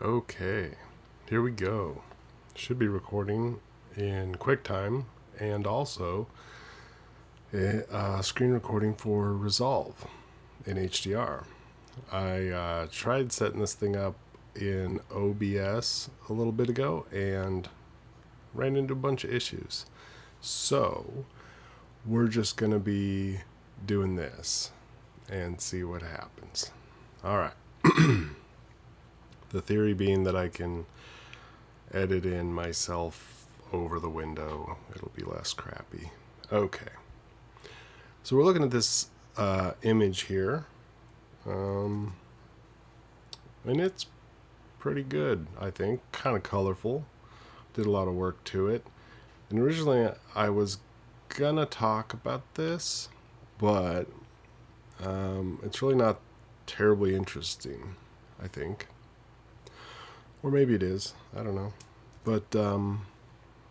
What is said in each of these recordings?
Okay, here we go. Should be recording in QuickTime and also a screen recording for Resolve in HDR. I tried setting this thing up in OBS a little bit ago and ran into a bunch of issues. So we're just going to be doing this and see what happens. All right. The theory being that I can edit in myself over the window. It'll be less crappy. Okay. So we're looking at this image here. And it's pretty good, I think. Kind of colorful. Did a lot of work to it. And originally I was gonna talk about this, but it's really not terribly interesting, I think. Or maybe it is. I don't know. But,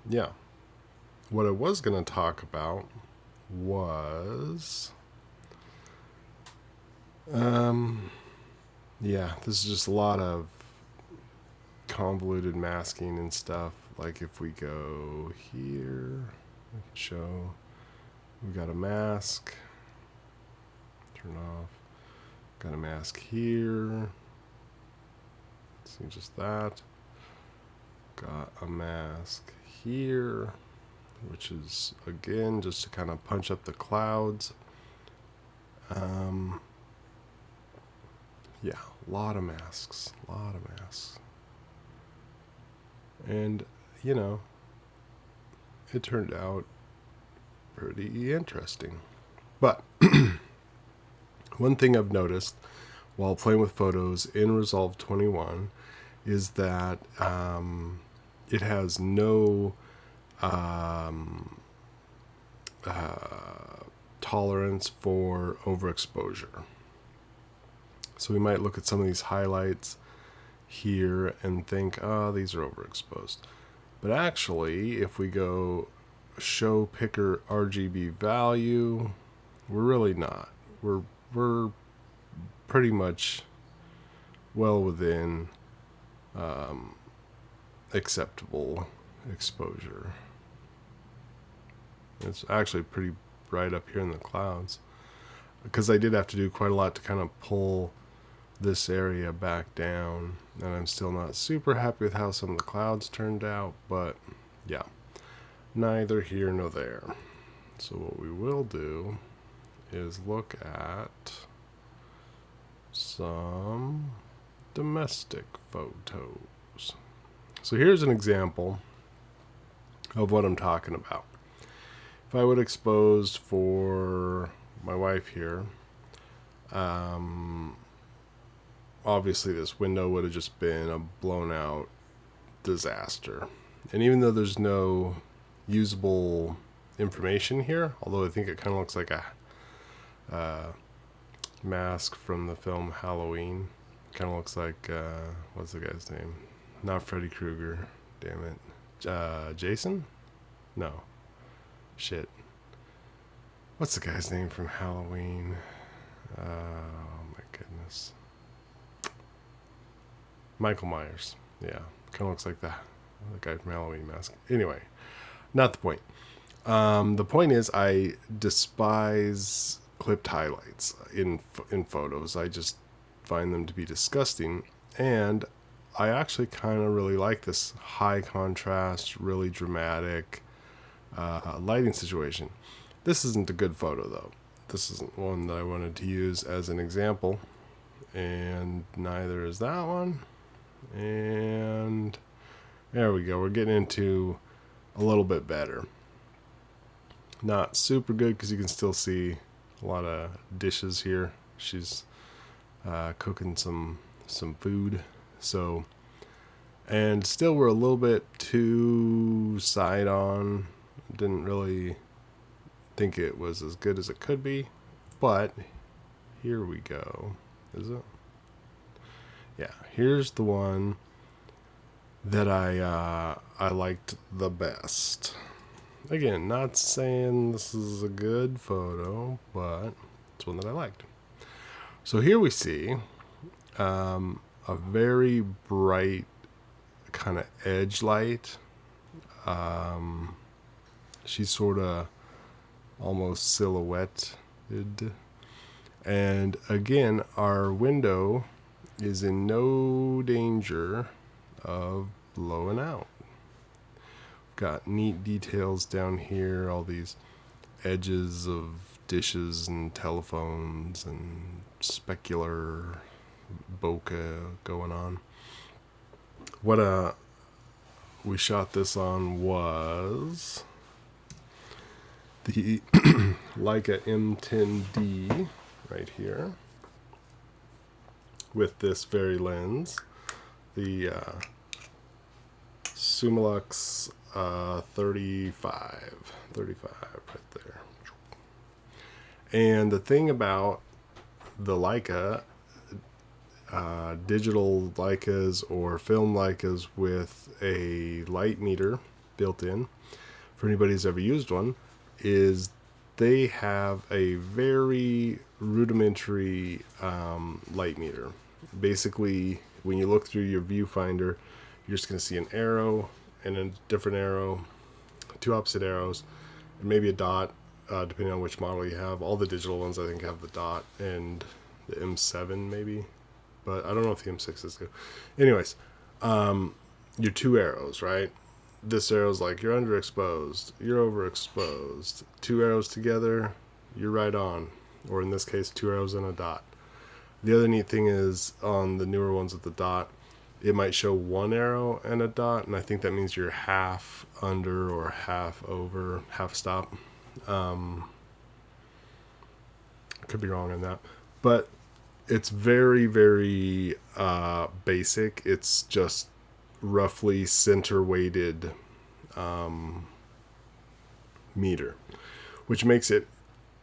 yeah. What I was going to talk about was... yeah, this is just a lot of convoluted masking and stuff. Like if we go here, we can show we got a mask. Turn off. Got a mask here. See just that. Got a mask here, which is again just to kind of punch up the clouds. Yeah, a lot of masks. And, you know, it turned out pretty interesting. But one thing I've noticed while playing with photos in Resolve 21 is that it has no tolerance for overexposure. So we might look at some of these highlights here and think, oh, these are overexposed. But actually, if we go show picker RGB value, we're really not. We're pretty much well within acceptable exposure. It's actually pretty bright up here in the clouds, because I did have to do quite a lot to kind of pull this area back down, and I'm still not super happy with how some of the clouds turned out, but yeah, neither here nor there. So what we will do is look at some domestic photos. So here's an example of what I'm talking about. If I would expose for my wife here, obviously this window would have just been a blown out disaster. And even though there's no usable information here, although I think it kind of looks like a mask from the film Halloween. Kind of looks like, what's the guy's name? Not Freddy Krueger. Damn it. Jason? No. Shit. What's the guy's name from Halloween? Oh my goodness. Michael Myers. Yeah. Kind of looks like the guy from Halloween mask. Anyway, not the point. The point is I despise clipped highlights in photos. I just find them to be disgusting. And I actually kind of really like this high contrast, really dramatic lighting situation. This isn't a good photo though. This isn't one that I wanted to use as an example, and neither is that one. And there we go. We're getting into a little bit better. Not super good because you can still see a lot of dishes here. She's cooking some food. So, and still we're a little bit too side on. Didn't really think it was as good as it could be, but here we go. Is it? Yeah, here's the one that I liked the best. Again, not saying this is a good photo, but it's one that I liked. So here we see a a very bright kind of edge light. She's sort of almost silhouetted. And again, our window is in no danger of blowing out. Got neat details down here, all these edges of dishes and telephones and specular bokeh going on. What we shot this on was the Leica M10D right here with this very lens, the Summilux 35 right there. And the thing about the Leica, digital Leicas or film Leicas with a light meter built in, for anybody who's ever used one, is they have a very rudimentary light meter. Basically, when you look through your viewfinder, you're just going to see an arrow and a different arrow, two opposite arrows, and maybe a dot, depending on which model you have. All the digital ones, I think, have the dot, and the M7 maybe, but I don't know if the M6 do. Anyways, your two arrows, right? This arrow's like you're underexposed, you're overexposed. Two arrows together, you're right on. Or in this case, two arrows and a dot. The other neat thing is on the newer ones with the dot, it might show one arrow and a dot, and I think that means you're half under or half over, half stop. I could be wrong on that, but it's very, very basic. It's just roughly center weighted meter, which makes it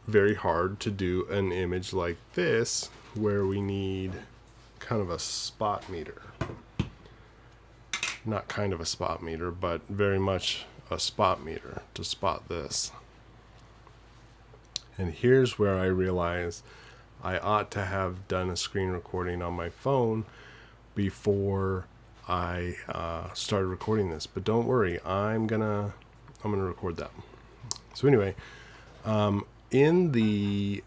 very hard to do an image like this where we need kind of a spot meter. Not kind of a spot meter, but very much a spot meter to spot this. And here's where I realize I ought to have done a screen recording on my phone before I started recording this. But don't worry, I'm gonna record that. So anyway, in the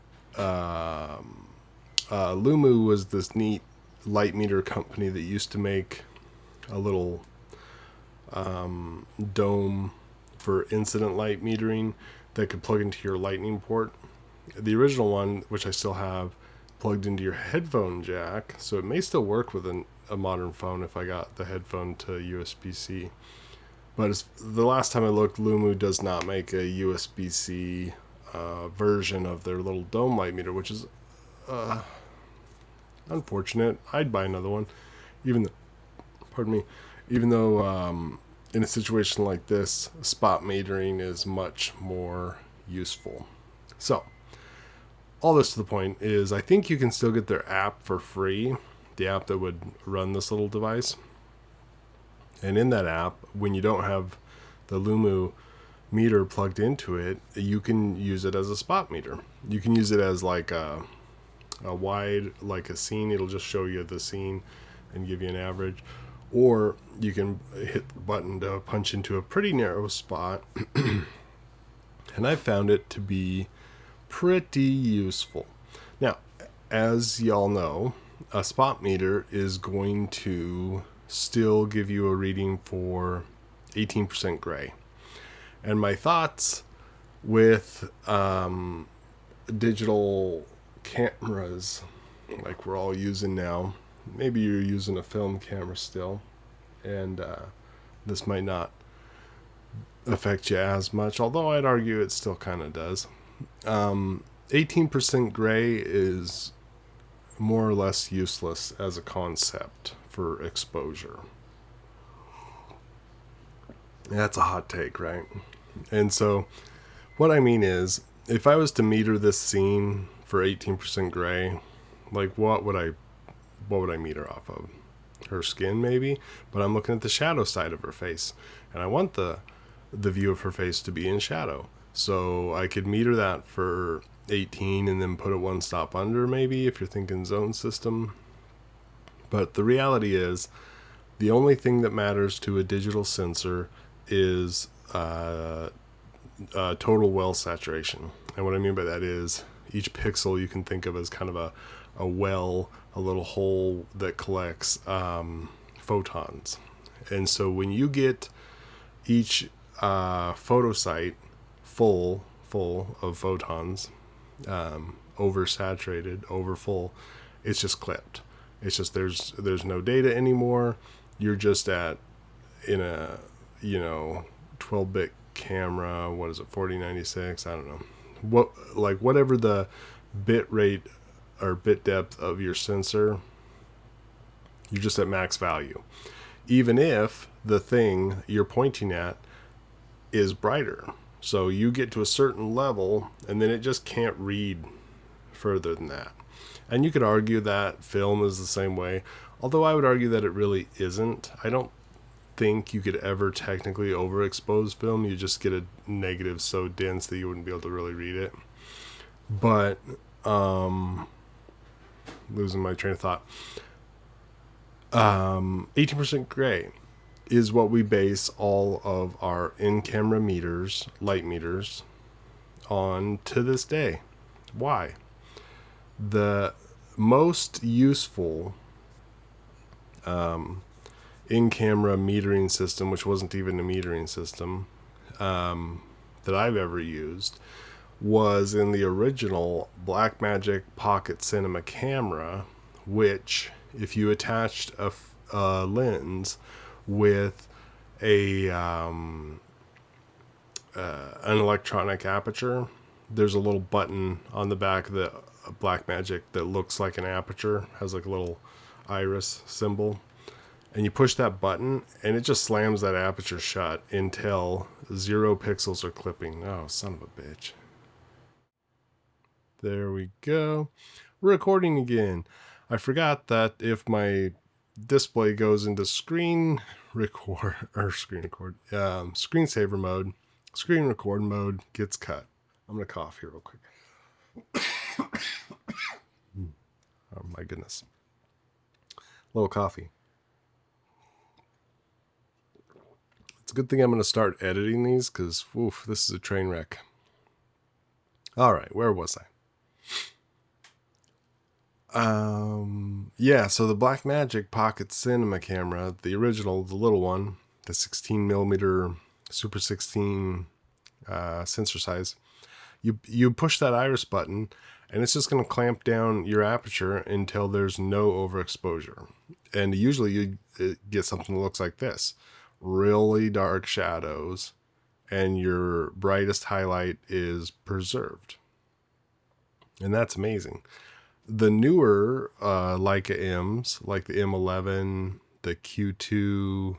Lumu was this neat light meter company that used to make a little dome for incident light metering that could plug into your lightning port. The original one, which I still have, plugged into your headphone jack, so it may still work with a modern phone if I got the headphone to USB-C. But the last time I looked, Lumu does not make a USB-C version of their little dome light meter, which is unfortunate. I'd buy another one, even though in a situation like this, spot metering is much more useful. So, all this to the point is I think you can still get their app for free, the app that would run this little device. And in that app, when you don't have the Lumu meter plugged into it, you can use it as a spot meter. You can use it as like a wide, like a scene. It'll just show you the scene and give you an average. Or you can hit the button to punch into a pretty narrow spot. And I found it to be pretty useful. Now, as y'all know, a spot meter is going to still give you a reading for 18% gray. And my thoughts with digital cameras like we're all using now, maybe you're using a film camera still, and this might not affect you as much, although I'd argue it still kind of does. 18% gray is more or less useless as a concept for exposure. That's a hot take, right? And so what I mean is, if I was to meter this scene for 18% gray, like what would I meter off of? Her skin maybe, but I'm looking at the shadow side of her face, and I want the view of her face to be in shadow. So I could meter that for 18 and then put it one stop under, maybe, if you're thinking zone system. But the reality is, the only thing that matters to a digital sensor is total well saturation. And what I mean by that is each pixel you can think of as kind of a well, a little hole that collects photons. And so when you get each photo site full of photons, oversaturated, over full, it's just clipped. It's just there's no data anymore. You're just in a 12-bit camera. What is it? 4096. I don't know. Whatever the bit rate or bit depth of your sensor, you're just at max value. Even if the thing you're pointing at is brighter. So you get to a certain level and then it just can't read further than that. And you could argue that film is the same way, although I would argue that it really isn't. I don't think you could ever technically overexpose film. You just get a negative so dense that you wouldn't be able to really read it. But losing my train of thought. 18% gray is what we base all of our in-camera meters, light meters, on to this day. Why? The most useful in-camera metering system, which wasn't even a metering system that I've ever used, was in the original Blackmagic Pocket Cinema camera, which, if you attached a lens with an electronic aperture, there's a little button on the back of the Blackmagic that looks like an aperture, has like a little iris symbol, and you push that button and it just slams that aperture shut until 0 pixels are clipping. Oh, son of a bitch. There we go. Recording again. I forgot that if my display goes into screensaver mode, screen record mode gets cut. I'm going to cough here real quick. Oh my goodness. A little coffee. It's a good thing I'm going to start editing these because, this is a train wreck. All right, where was I? So the Blackmagic Pocket Cinema camera, the original, the little one, the 16 millimeter Super 16 sensor size, you push that iris button and it's just going to clamp down your aperture until there's no overexposure. And usually you get something that looks like this. Really dark shadows and your brightest highlight is preserved. And that's amazing. The newer Leica M's, like the M11, the Q2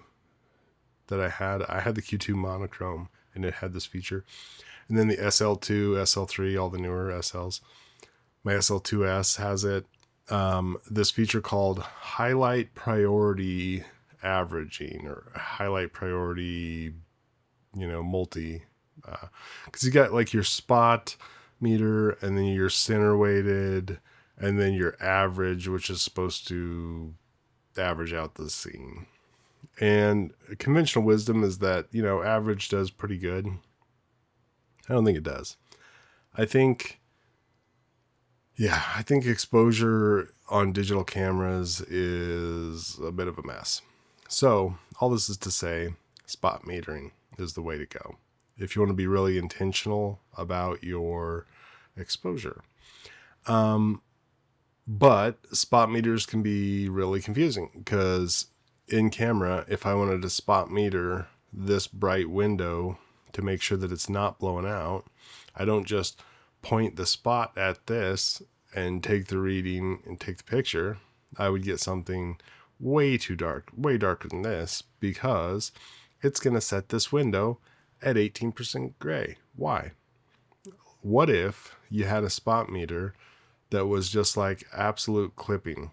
that I had the Q2 monochrome and it had this feature. And then the SL2, SL3, all the newer SLs. My SL2S has it. This feature called highlight priority averaging or highlight priority, multi. Because you got like your spot meter and then your center weighted and then your average, which is supposed to average out the scene. And conventional wisdom is that, average does pretty good. I don't think it does. I think exposure on digital cameras is a bit of a mess. So all this is to say, spot metering is the way to go if you want to be really intentional about your exposure. But spot meters can be really confusing because in camera, if I wanted to spot meter this bright window to make sure that it's not blowing out, I don't just point the spot at this and take the reading and take the picture. I would get something way too dark, way darker than this, because it's going to set this window at 18% gray. Why? What if you had a spot meter that was just like absolute clipping?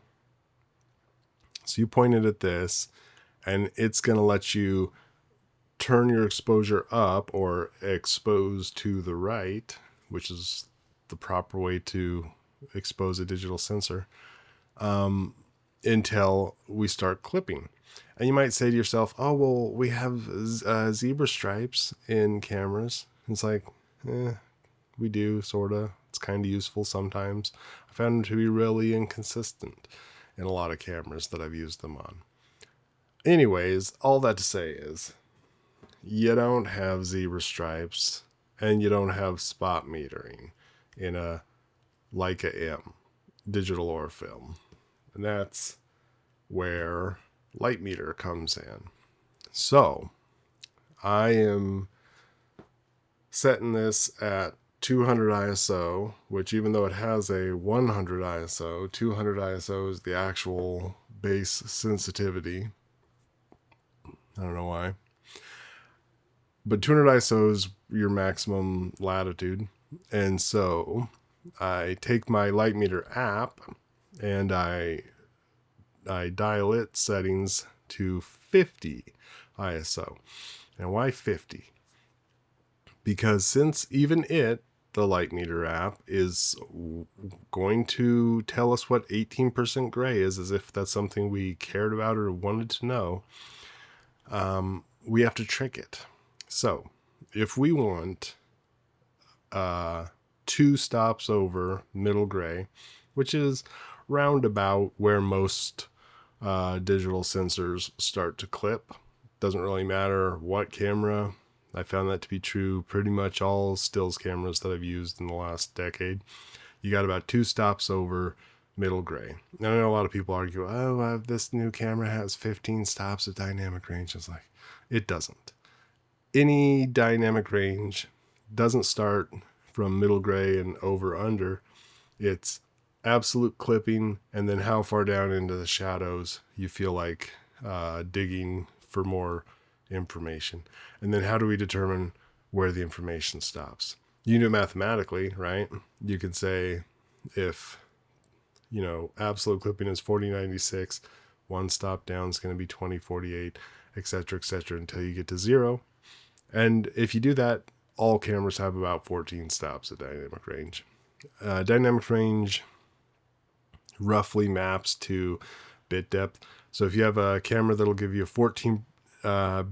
So you pointed at this and it's going to let you turn your exposure up or expose to the right, which is the proper way to expose a digital sensor. until we start clipping. And you might say to yourself, oh, well, we have zebra stripes in cameras. It's like, we do, sort of. It's kind of useful sometimes. I found them to be really inconsistent in a lot of cameras that I've used them on. Anyways, all that to say is, you don't have zebra stripes and you don't have spot metering in a Leica M, digital or film. And that's where light meter comes in. So I am setting this at 200 ISO, which even though it has a 100 ISO, 200 ISO is the actual base sensitivity. I don't know why. But 200 ISO is your maximum latitude. And so I take my light meter app and I dial its settings to 50 ISO. And why 50? Because since even the light meter app, is going to tell us what 18% gray is, as if that's something we cared about or wanted to know, we have to trick it. So if we want 2 stops over middle gray, which is roundabout where most digital sensors start to clip, doesn't really matter what camera. I found that to be true pretty much all stills cameras that I've used in the last decade. You got about 2 stops over middle gray. And I know a lot of people argue, oh, this new camera has 15 stops of dynamic range. It's like, it doesn't. Any dynamic range doesn't start from middle gray and over under. It's absolute clipping, and then how far down into the shadows you feel like digging for more information. And then how do we determine where the information stops? You do mathematically, right? You could say if, absolute clipping is 4096, 1 stop down is going to be 2048, etc., until you get to 0. And if you do that, all cameras have about 14 stops of dynamic range. Dynamic range roughly maps to bit depth. So if you have a camera that'll give you a 14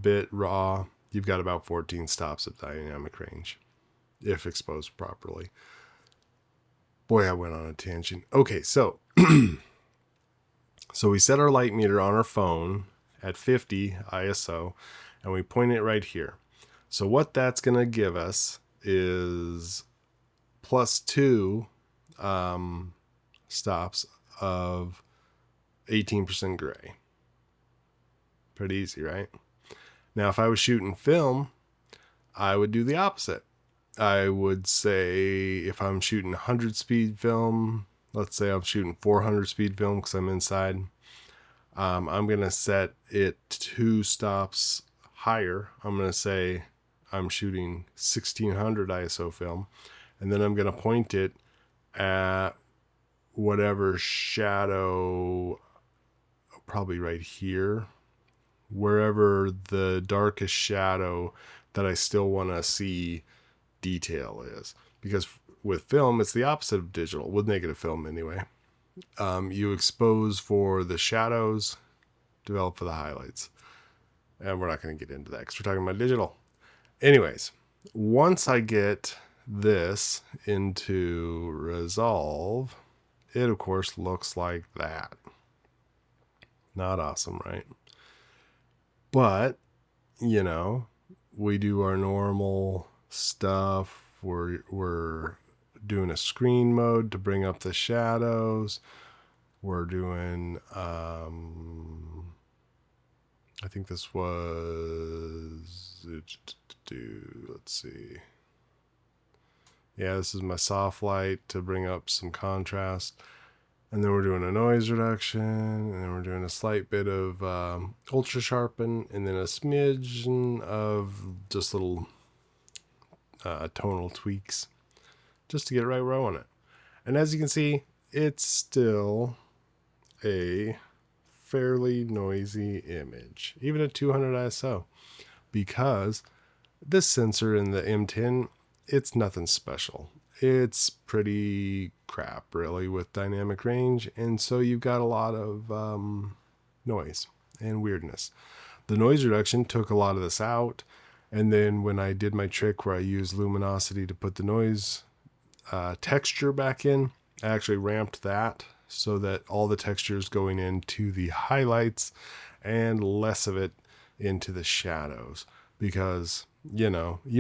bit raw, you've got about 14 stops of dynamic range if exposed properly. Boy, I went on a tangent. Okay, so we set our light meter on our phone at 50 ISO and we point it right here. So what that's going to give us is +2 stops of 18% gray. Pretty easy, right? Now, if I was shooting film, I would do the opposite. I would say if I'm shooting 100 speed film, let's say I'm shooting 400 speed film because I'm inside, I'm going to set it 2 stops higher. I'm going to say I'm shooting 1600 ISO film, and then I'm going to point it at whatever shadow, probably right here, wherever the darkest shadow that I still want to see detail is. Because with film, it's the opposite of digital, with negative film anyway. You expose for the shadows, develop for the highlights. And we're not going to get into that because we're talking about digital. Anyways, once I get this into Resolve, it of course looks like that. Not awesome, right? But, we do our normal stuff. We're doing a screen mode to bring up the shadows. We're doing, I think this was, let's see. Yeah, this is my soft light to bring up some contrast. And then we're doing a noise reduction, and then we're doing a slight bit of ultra sharpen, and then a smidgen of just little tonal tweaks just to get it right where I want it. And as you can see, it's still a fairly noisy image, even at 200 ISO, because this sensor in the M10, it's nothing special. it's pretty crap, really, with dynamic range. And so you've got a lot of noise and weirdness. The noise reduction took a lot of this out. And then when I did my trick where I used luminosity to put the noise texture back in, I actually ramped that so that all the texture is going into the highlights and less of it into the shadows, because you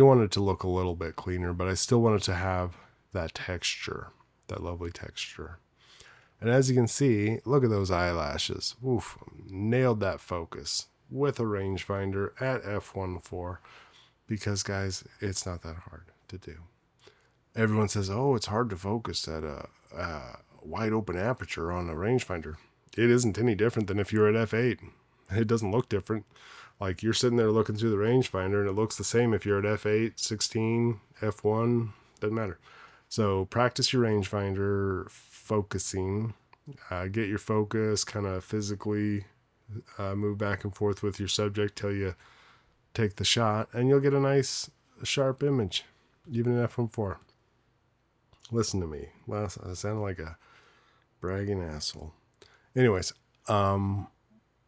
want it to look a little bit cleaner, but I still want it to have that texture, that lovely texture. And as you can see, look at those eyelashes. Oof, nailed that focus with a rangefinder at f1.4, because guys, it's not that hard to do. Everyone says, oh, it's hard to focus at a wide open aperture on a rangefinder. It isn't any different than if you're at f8. It doesn't look different. Like, you're sitting there looking through the rangefinder and it looks the same if you're at f8, 16, f1, doesn't matter. So practice your rangefinder focusing. Get your focus, kind of physically move back and forth with your subject till you take the shot, and you'll get a nice sharp image, even in f1.4. Listen to me. Well, I sound like a bragging asshole. Anyways,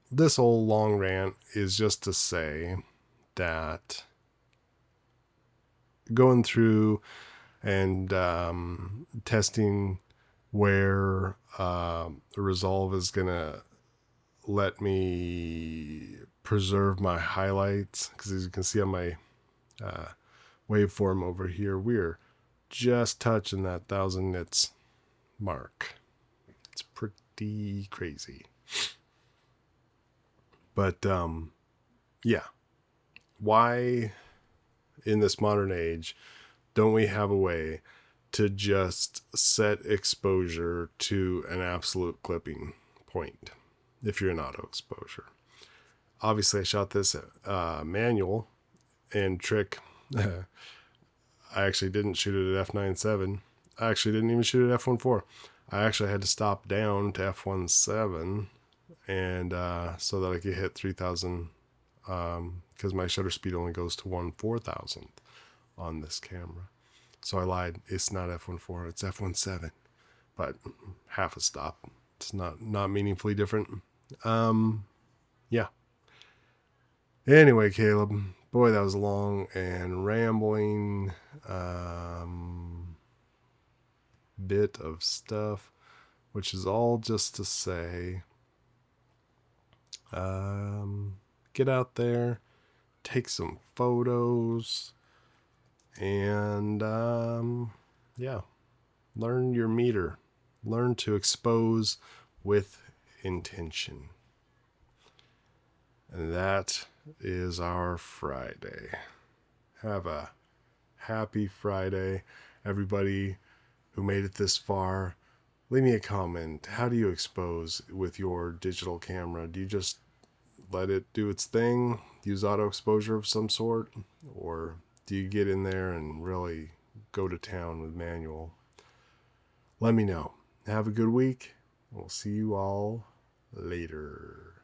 this whole long rant is just to say that going through and testing where Resolve is going to let me preserve my highlights, because as you can see on my waveform over here, we're just touching that 1,000 nits mark. It's pretty crazy. But yeah, why in this modern age don't we have a way to just set exposure to an absolute clipping point if you're in auto exposure? Obviously I shot this manual, and trick I actually didn't shoot it at f9.7. I actually didn't even shoot it at f1.4. I actually had to stop down to f1.7 and so that I could hit 3,000, because my shutter speed only goes to 1/4,000 on this camera. So I lied. It's not f1.4. It's f1.7, but half a stop. It's not meaningfully different. Yeah. Anyway, Caleb, boy, that was long and rambling bit of stuff, which is all just to say, get out there, take some photos, and yeah, learn your meter. Learn to expose with intention. And that is our Friday. Have a happy Friday, everybody who made it this far. Leave me a comment. How do you expose with your digital camera? Do you just let it do its thing, use auto exposure of some sort, or do you get in there and really go to town with manual? Let me know. Have a good week. We'll see you all later.